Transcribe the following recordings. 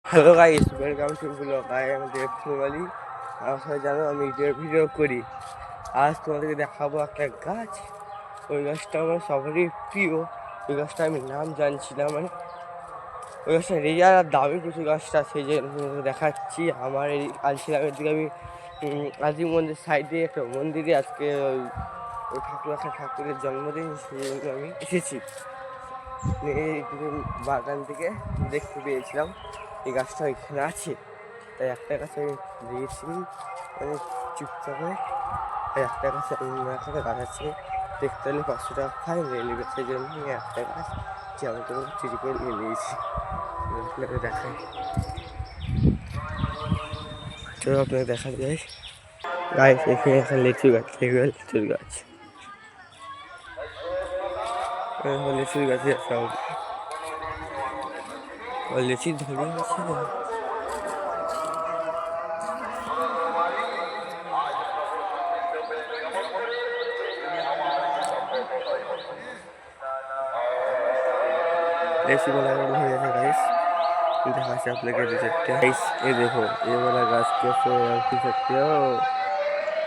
Hello guys, welcome to blog. আমি দেব family. সবাই জানো আমি ভিডিও করি। আজ তোমাদেরকে দেখাবো একটা গাছ। ওই গাছটা আমার সবারই প্রিয়। ওই গাছটা আমি নাম জানছি না, মানে ওই গাছটা রেয়ার আর দামি প্রচুর গাছটা, সেই জন্য দেখাচ্ছি। আমার এই আলসিলামের দিকে আমি আজি মন্দির সাইডে একটা মন্দিরে আজকে ওই ঠাকুরের জন্মদিন, সেই জন্য আমি এসেছি। এই বাগান থেকে দেখতে পেয়েছিলাম এই গাছটা ওইখানে আছে, তাই একটা গাছ আমি দিয়েছি, মানে চুপচাপ হয়ে। তাই একটা গাছ অন্য একটা গাছ আছে, দেখতে হলে 500 টাকা ফাইন নিয়ে নেবে, সেই জন্য একটা গাছ যেমন তেমন চুরি করে নিয়ে নিয়েছি। আপনাকে দেখাই, চলো আপনাকে দেখা যায়। গাছ এখানে একটা লিচু গাছ, লিচুর গাছ, লিচুর গাছে সব লিচি ধরে আছে। ऐसी वाला हो गया था गाइस, जहाँ से आप लेके दे सकते हो गाइस। ये देखो, ये वाला घास कैसे आप पी सकते हो।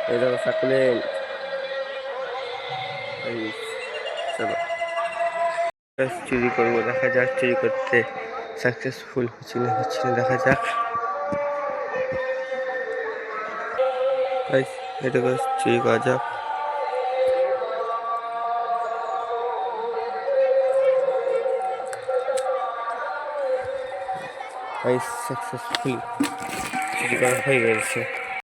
ये देखो सकलेंट। चलो চুরি করবো, দেখা যাক চুরি করতে সাকসেসফুল হচ্ছে না দেখা যাক। গাইস এটা চুরি করা যাক। গাইস সাকসেসফুল চুরি করা হয়ে গেছে।